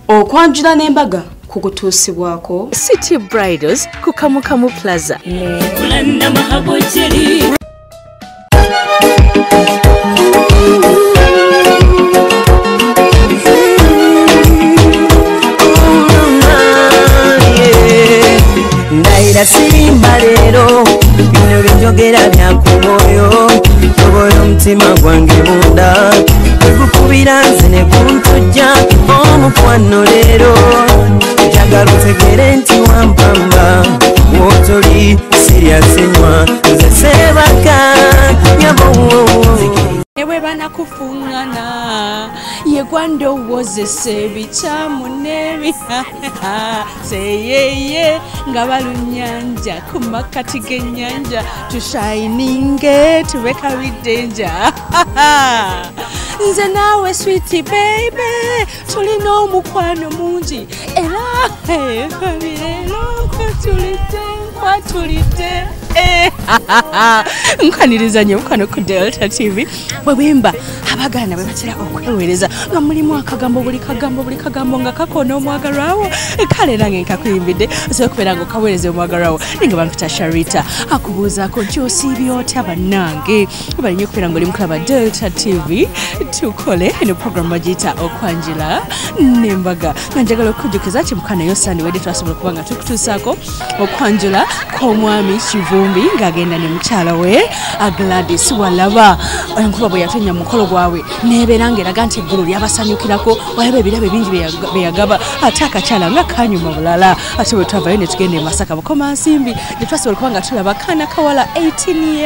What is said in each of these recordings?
okwanjula n'embaga kukutuusibwako City Bridals ku Kamukamu Plaza. Ndaira simba lero bino byogera byakumoyo toboyo mtima gwange munda ekukubira nze ne kuntujja omukwano lero njagala otegere nti wampamba wotoli serious nywa nze sebaka nyabo Ewe bana kufungana yegwando wozese bichamu nebi seyeye ngabalunyanja kumakati genyanja tushininge tubeka bidenja nze nawe sweetie baby tulina omukwano mungi era babirelo kwatulite nkaniriza nyo mukwano ku Delta TV bwebimba abagana bwe batera okwewereza nga mulimu akagambo buli kagambo nga kakona omwagalwawo kale nange nkakuyimbidde osobola okubeera nga okaweereza omwagalwawo ninga bampita Sharita akubuuzaako nti osiibye otya bannange balinye okubeera nga oli mukulaba Delta TV tukole eno program bagiyita okwanjula n'embaga nga njagala okujjukiza nti mukana yo Sunday wedde twasobola okuba nga tukutuusaako okwanjula kw'omwami Kivumbi ng'agenda ne mukyala we Gladys Walaba enkuba bwe yatonya mukolo gwawe nebeera ng'eraga nti eggulu lyabasanyukirako walaba ebirabo bingi beyagaba ate akakyala nga kanyuma bulala ate bwe twavayo ne tugenda e Masaka Bukomansimbi ne twasobola okuba nga tulaba kaana kawala 18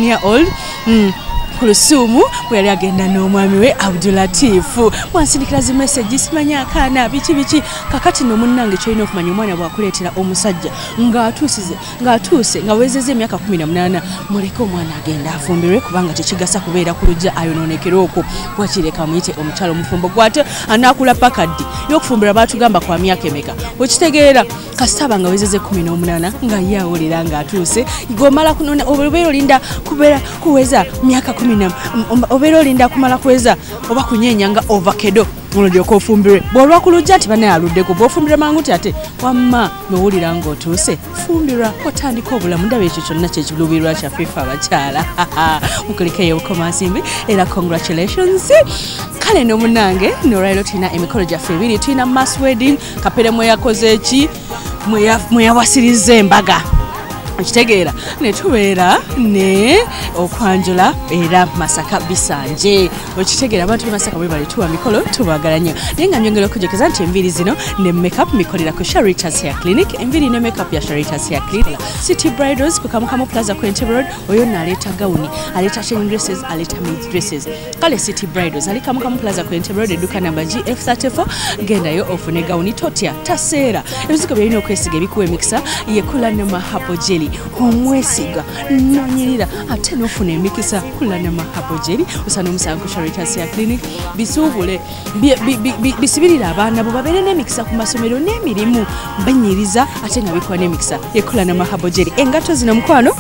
year old Kulusumu bwe yali agenda n'omwami we Abdulatifu mwansindikira zi message simanya akaana biki kakati no munnange kyolina okumanya omwana bwakuleetera omusajja ng'atuuse nga wezeze emyaka 18 muleke omwana agenda afumbirwe kubanga tekigasa kubeera ku lujja ayonoonekera okwo wakireka muyite omukyalo omufumbo gwate anaakula pakaddi y'okufumbira baatugamba kwa myaka emeka wekitegeera kasitaba nga wezeze 18 nga ye awulira ng'atuuse gomala kunona obeera olinda kubeera kuweza myaka obeera olinda kumala kuweza oba kunyenyanga ovakedo olyoka ofumbirwe bw'olwa ku lujja ati banaye aluddeko bw'ofumbire mangu ti ate wamma nowulira ng'otuuse fumbirwa otandika obulamu ndaba ekyo kyonna kyekiluubirwa kyaffe ffe abakyala mukulikeyo Bukomansimbi era congratulations kale n'omunange nolwaliro tulina emikolo gyaffe ebiri tulina mass wedding kapere mweyakoze eki mweyawasiriza embaga okitegeera ne tubeera ne okwanjula era Masaka Bisanje okitegeera abantu be Masaka bwe balituwa mikolo tubagala nnyo naye nga nyongera okujjukiza nti enviiri zino ne makeup mikolera ku Sharita's Hair Clinic enviiri ne makeup ya Sharita's Hair Clinic City Bridals ku Kamukamu Plaza ku Entebbe Road oyo naleeta gawuni aleeta chain dresses aleeta mid dresses kale City Bridals ali Kamukamu Plaza ku Entebbe Road edduka namba GF34 gendayo ofune gawuni totya taseera ebizigo byalina okwesiga ebikuwa emikisa yekula ne mahabo jelly omwesiga nonyirira ate nofuna emikisa kula ne mahabo jelly osana omusango ku Sharita's Hair Clinic bisuubule bisibirira abaana bo babeere n'emikisa ku masomero n'emirimu banyiriza ate nga bikuwa n'emikisa yekula ne mahabo jelly engato zino mukwano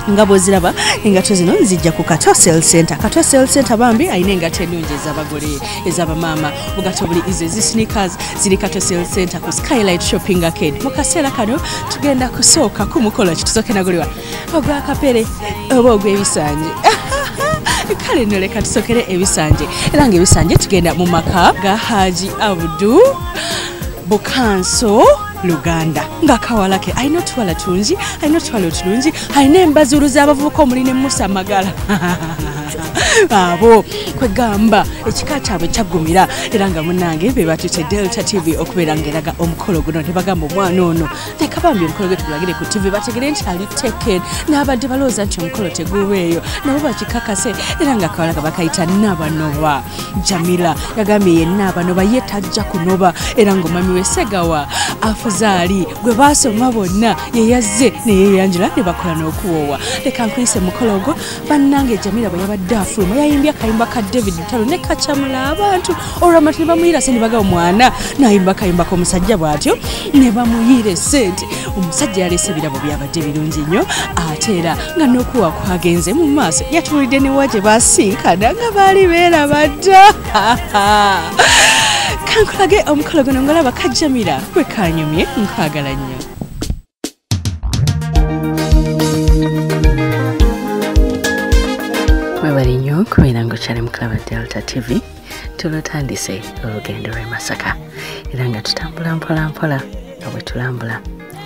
nga boziraba engato zino nzijja ku Kato Sale Center. Kato Sale Center bambi ayina engato ennungi ez'abagole ez'abamaama bugato buli izo sneakers ziri Kato Sale Center ku Skylight Shopping Arcade. Mu kaseera kano tugenda kusooka ku mukolo kitusooke nagulwa ogwa kapere oba ogw'ebisanje kale nno leka tusookere ebisanje era nga ebisanje tugenda mu maka ga Haji Abdu Bukanso Luganda nga kawalake ayina otwala tungi ayina otwala otulungi ayina embazulu z'abavubuka omuli ne Musa Magala abo kwegamba ekika kyabwe kyaggumira era nga munnange be batute Delta TV okubeera ngeraga omukolo guno ne bagamba omwana ono leka bambi omukolo gwe tugulagire ku TV bategere nti ali taken n'abadde balooza nti omukolo teguweeyo nabo bakikakase era nga kawalaka bakayita Nabanova Jamila yagambye ye Nabanova ye tajja kunoba era ng'omwami we Segawa Afuzaali gwe baasoma bonna ye yazze ne yeyanjula ne bakola n'okuwoowa leka nkuyise mukolo ogwo bannange Jamila bwe yabadde afuluma yayimbye akayimba ka David Ntalo ne kacamula abantu olwamati ne bamuyira sente baga omwana nayimba akayimba k'omusajja bw'atyo ne bamuyire sente omusajja yaleese ebirabo byabadde birungi nnyo ate era nga n'okuwa kwagenze mu maaso yatulidde ne waje basinkana nga baali beerabadda kankolage omukolo guno ngolaba kajjamira gwe kanyumye nkwagala nnyo. Mwebali nnyo kubeera ng'okyali mu Club Delta TV. Tulutandise olugendo lw'e Masaka era nga tutambula mpola mpola nga bwe tulambula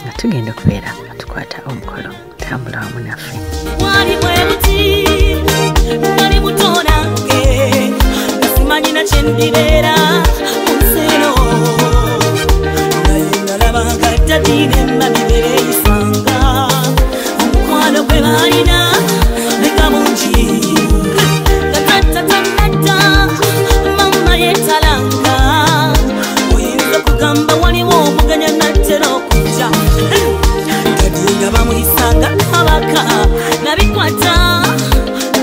nga tugenda okubeera nga tukwata omukolo. Tambula wamu naffe. Wali mwebuti nali buto nange simanyi na kye ndibeera museno naye nalaba nga tadine mabibere isanga omukwano gwe balina leka mungi gatatatata mama yetalanga oyinza kugamba waliwo omuganya nattera okujja nga bamuyisanga kabaka nabikwata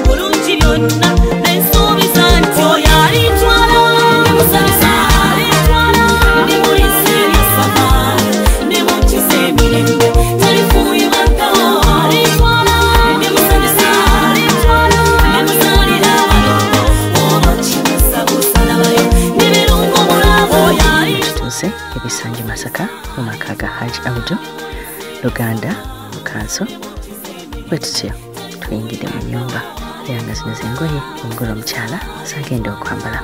bulungi byonna nensuubiza nti oyo alitwala musanyusa alitwala ndimulisa ebyasaba ndimukiza emirembe talifuuyibwakawo alitwala ndimusanyusa alitwala ndimuzaalira abalongo oba kimusabusalabayo n'ebirungo mulaabo oyo tutuuse ebisanja Masaka mu maka ga Haji Abdul Luganda mukanso bwe tutyo tuyingidde mu nnyumba era nga zino zengoye omugole omukyala zagenda okwambala.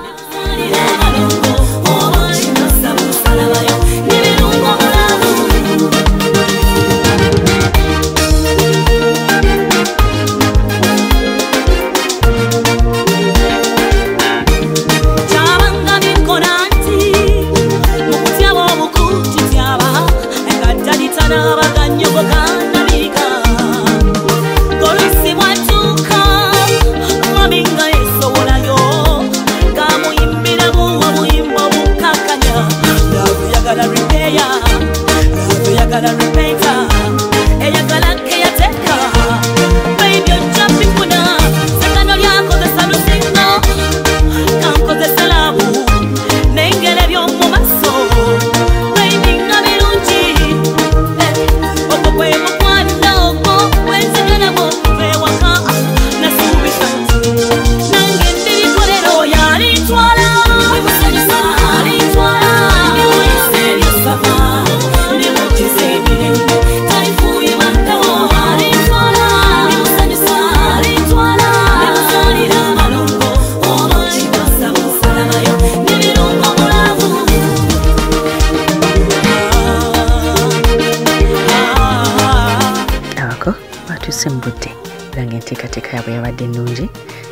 Sembute lange enteekateeka yaabwe yabadde ennungi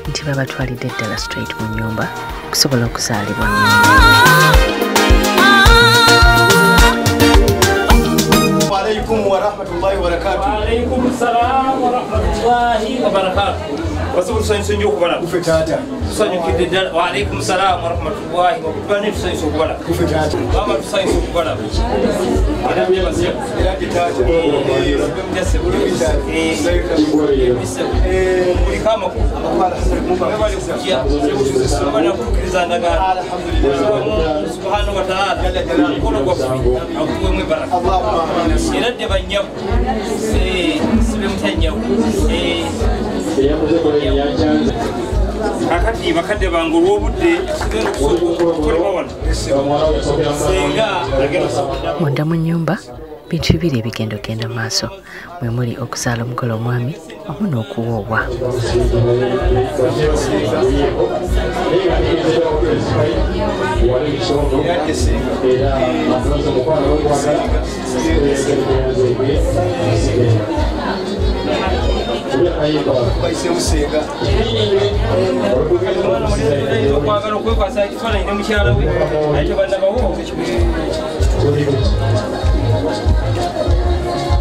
nti babatwalidde ddala straight mu nnyumba okusobola okuzaalibwa. Waalaikum warahmatullahi wabarakatuh. Waalaikum salaam warahmatullahi wabarakatuh. Wasabul science njo kubala kufe tata. Tusanyo kidda wa alaikum salaam warahmatullahi wabarakatuh. Tusanyo kubala kufe tata. Mama tusanyo kubala. Ada bya basiya. Ila kitata. Mjase buli bitata. Buli kama ko. Alhamdulillah. Bali kukia. Bali kukiriza ndaga. Alhamdulillah. Subhanahu wa ta'ala. Jalla jalaluhu. Kono kwa akuwe mwe baraka. Allahumma iradde banyaw. Sibe mutanyaw. Kakati bakadde bangu olw'obudde sigenda okukolebwa wano senga agenda munda mu nnyumba bintu bibiri ebigenda okgenda mu maaso mwe muli okuzaala omugole omwami wamu n'okuwoobwa.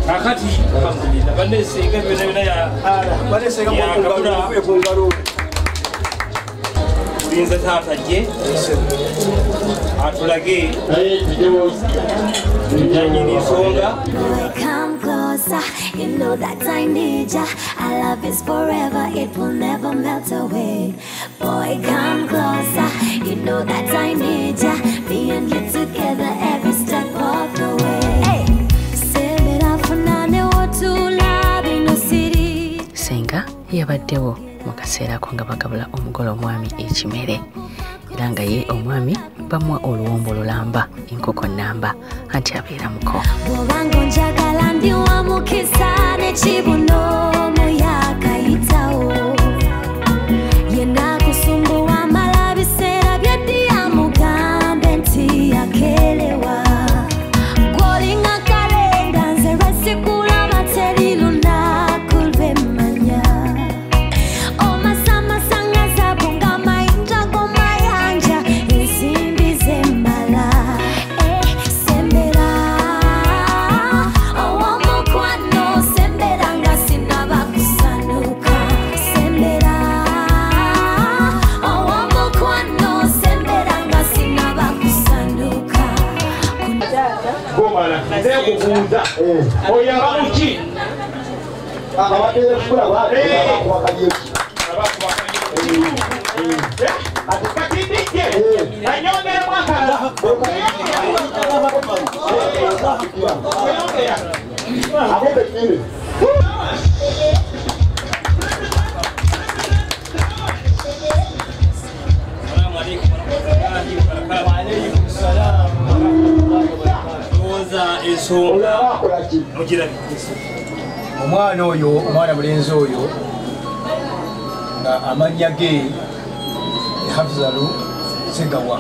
Akati alhamdulillah bane senga bina ya bane senga mu ngalo binza tata je atulage nyanyini songa. Come closer, you know that I need ya. Our love is forever, it will never melt away. Boy, come closer, you know that I need ya. Me and you together every step of the way. Hey, senga yabaddewo mu kaseera ako nga bagabula omugole omwami ekimere era nga ye omwami bamuwa oluwombo lulamba enkoko namba anti abeera muko. Bw'obanga onjagala ndi wamukisa n'ekibuno muyaga yitawo yenna kusumbuwa amala biseera byeddi amugambe nti yakelewa gwolinga kalenda nze lwesikula teri lunaku lwemmanya omasamasa zabu nga mayinja g'omayanja ensimbi zemmala sembera owomukwano sembera nga sinaba kusanuka sembera owomukwano sembera nga sinaba kusanuka Gomala, nze kubuuza oyamba muki? Abatera kukula Ati katindike anyongere mwakala omwana oyo omwana mulenzi oyo nga amannya ge Hafzalu Segawa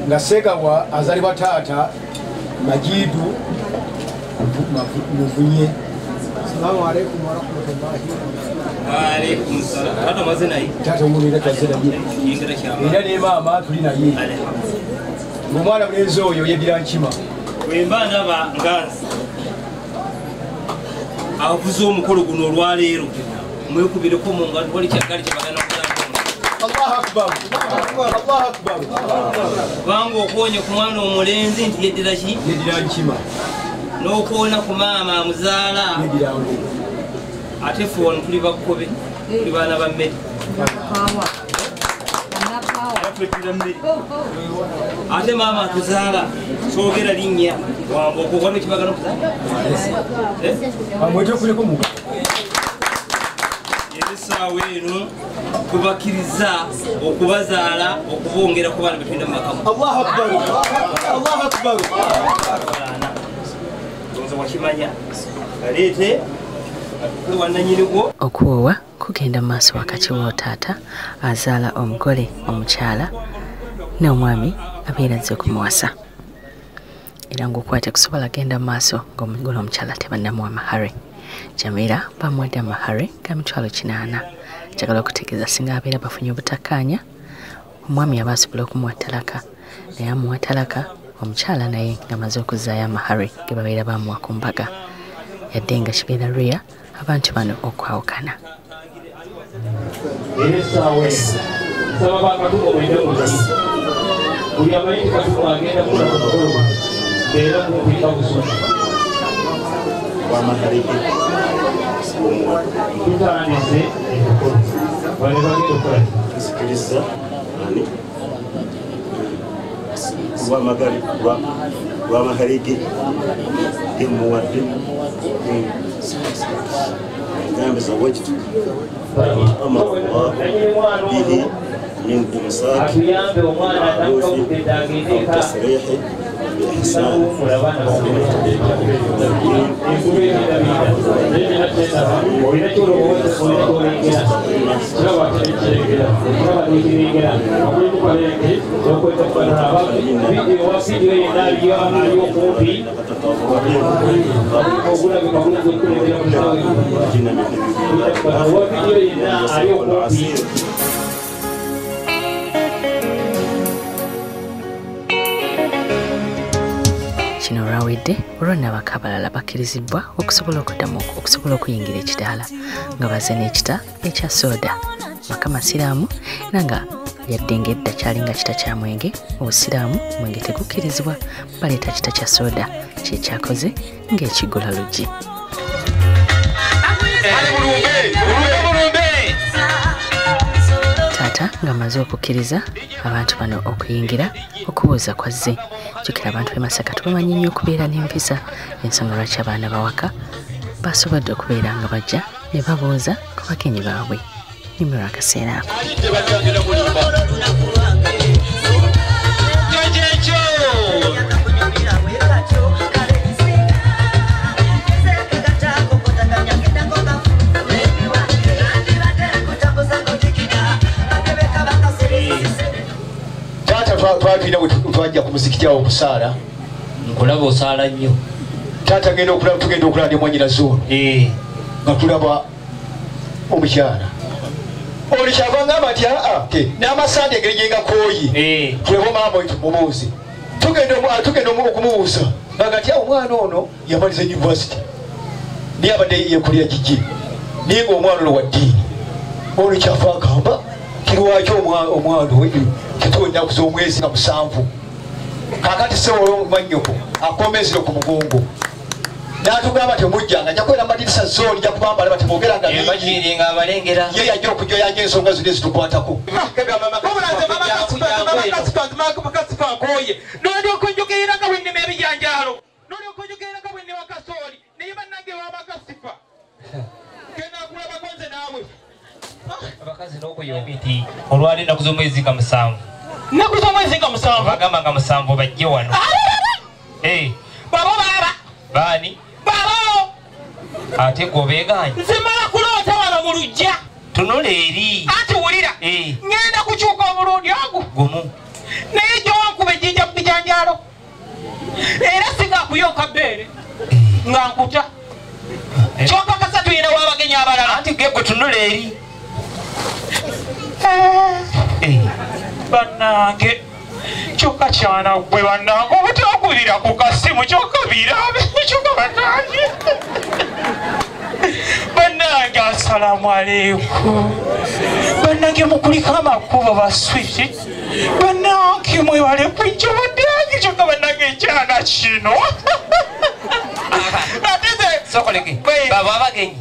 nga Segawa azalibwa taata Majidu Muvunye. Assalamu alaikum wa rahmatullahi wa alaikum salam. Taata mazina yi taata omubira tazira ye era ne maama tuli naye omwana mulenzi oyo yeddira nkima wemba ndaba nganzi avuze omukolo guno olwaleero mwekubireko mu ngalo wali kyagali kyebagana Allahu akbar Allahu akbar kubanga okwonya ku mwana omulenzi nti yeddira ki yeddira nkima n'okwona ku maama amuzaala yeddira ngo ate ffe wano tuli bakkobe tuli baana ba mmere ate maama atuzaala soogera linnya wambookokwana ekibagana okuzaala amwete okuleko mu ebisaawa eno tubakkiriza okubazaala okubongera ku baana betulina mu makamu. Allahu akbar Allahu akbar oza wakimanya aleete wannanyinigwo okuwoowa kugenda mu maaso wakati w'otaata azaala omugole omukyala n'omwami abeera azze okumuwasa era ng'okwate kusobola genda mu maaso ng'omugole omukyala tebannamuwa mahare. Jamira bamuwadde amahare ga mitwalo 800 njagala okutegeeza singa abeera bafunye obutakkaanya omwami yaba asobola okumuwa talaka naye amuwa talaka omukyala naye ng'amaze okuzaayo amahare ge babeera bamuwa ku mbaga yadde nga kibeera lweya abantu bano okwawukana. ebisaawa saba bakatuba mwende mugasi buli amayinti katuba agenda kula ku mukolo era kumupika bususu wamahariki tutandise emikolo bale bagenda okukola sikiriza ani wamahariki gemuwadde engambe zawajtu bihi min imsaki au tasrihi بإحسان kino olwawedde olwonna abaka abalala bakkirizibwa okusobola okuddamu okusobola okuyingira ekidaala nga baze n'ekita ekya soda maka masiraamu era nga yadde ng'edda kyalinga kita kya mwenge obusiraamu mwenge tegukkirizibwa baleeta kita kya soda kyekyakoze ng'ekigula luggi. Taata ng'amaze okukkiriza abantu bano okuyingira okubuuza kwazze jjukira abantu b'e Masaka tubamanyi nnyo okubeera n'empisa ensonga lwaki abaana bawaka basobodde okubeera nga bajja ne babuuza ku bagenyi baabwe. nimero akaseera ako. Twagenda twajja ku muzikiti awo okusaala nkulaba osaala nnyo taata tugenda okulaba ne mwanyinaze ono nga tulaba omukyala oli kyava ngamba nti n'amasande engeri gyengakooyi tuleba maama we tumubuuze tugenda okumubuuza nga nti omwana ono yamaliza univesity naye abadde yekulira gigi naye ngaomwana ono wa ddiini ono kyava agamba kirwaki omwana we kituunya z'omwezi nga 7 kakati sewolo manyoko akomezero ku mugongo n'atugamba temujjanga ajja kwera madirisa zooni ja kubambala batemwogera nga nga abalengera ye yajja okujjoyanja ensonga zino ezitukwatako nolyoka onjogerera nga bwennema ebijanjaalo nolyoka onjogerera nga bwennema kasooli naye bannange wabakasifa kenakulabako nze naawe abakazi n'okuyombi nti olwali ennaku z'omwezi nga 7 ennaku z'omwezi nga 7 bagamba nga 7 bajje wano babo baaba baani babo ate gobeeganye nzimala kuloota wano mu lujja tunula eri anti wulira ngenda kukyuka omulundi ogu gumu naye gyowankuba ejjinja ku bijanjaalo era singaakuyonka bbeere nga nkuta kyonka kasatu yina w'abagenyi abalala anti gegwe tunula eri bannange kyokka kyana gwe bannange obutakulira ku kasimu kyokka birabe kyokka bannange bannange assalamu aleikum bannange mukuliko amakubo baswiti bannange mwewale kwijja bannange kyokka bannange ekyana kino sokoleke baba abagenyi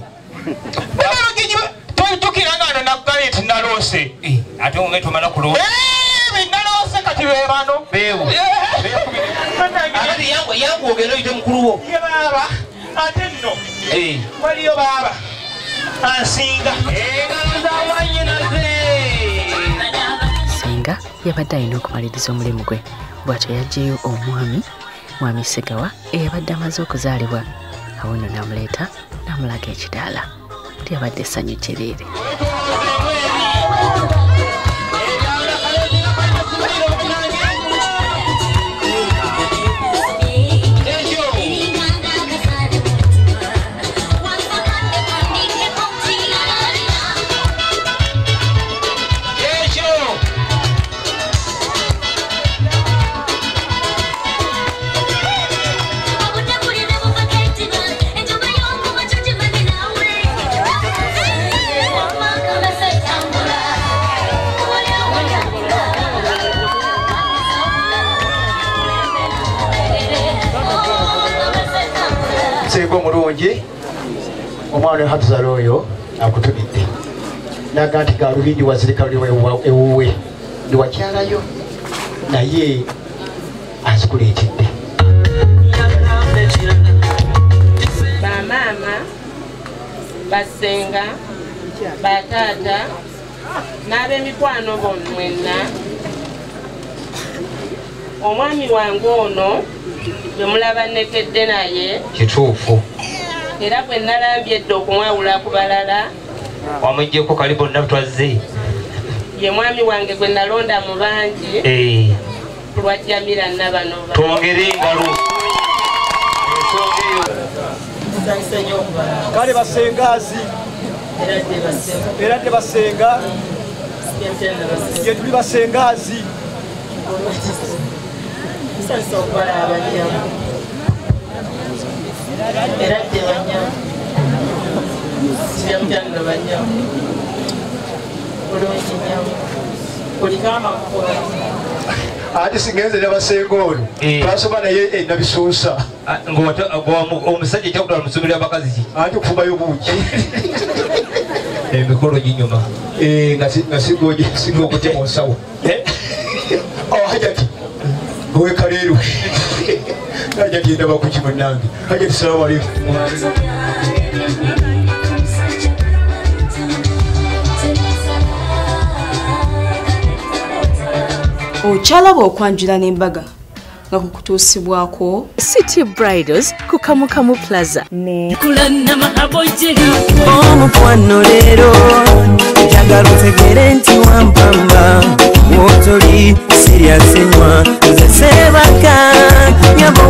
tukirangano nagaleti nalose ate onge tumala kuloosa nalose kati bebano yangu ogenda oyite mukuluwo ye baaba ate nno waliyo baaba ansinga Senga yabadde alina okumaliriza omulimu gwe bw'atyo yaggyeyo mwami Segawa eyabadde amaze okuzaalibwa awo nno namuleeta namulaga ekidaala yabadde essanyu kyereere. Omulungi omwana Hatuzala oyo akutumidde naga nti galubindi wazirika ewuwe ndiwakyalayo naye azikuleetedde bamaama basenga bataata n'ab'emikwano bonna omwami wange ono bwe mulaba nekedde naye kituufu era bwe nalambye edda okumwawula ku balala wamwijjeko kali bonna twazze ye mwami wange gwe nalonda mu bangi lwajjamira nabano twongere engalo kale basengazi era tebasenga ye tuli basengazi ate singenze nabasenga ono twasoba naye nabisuusa omusajja kyakutwala musomero abakazi ki ate okufumayo bungi emikolo ginyuma nga singa okutema onsawo hajati wekaleero hajati endaba kuki munange hajati salamu aleikum Okyalaba okwanjula n'embaga nga kukutuusibwako City Bridals ku Kamukamu Plaza. Kulana mahabojera omukwano leero njagala otegere nti wampamba wotoli serious nnyo nze sebaka nyabo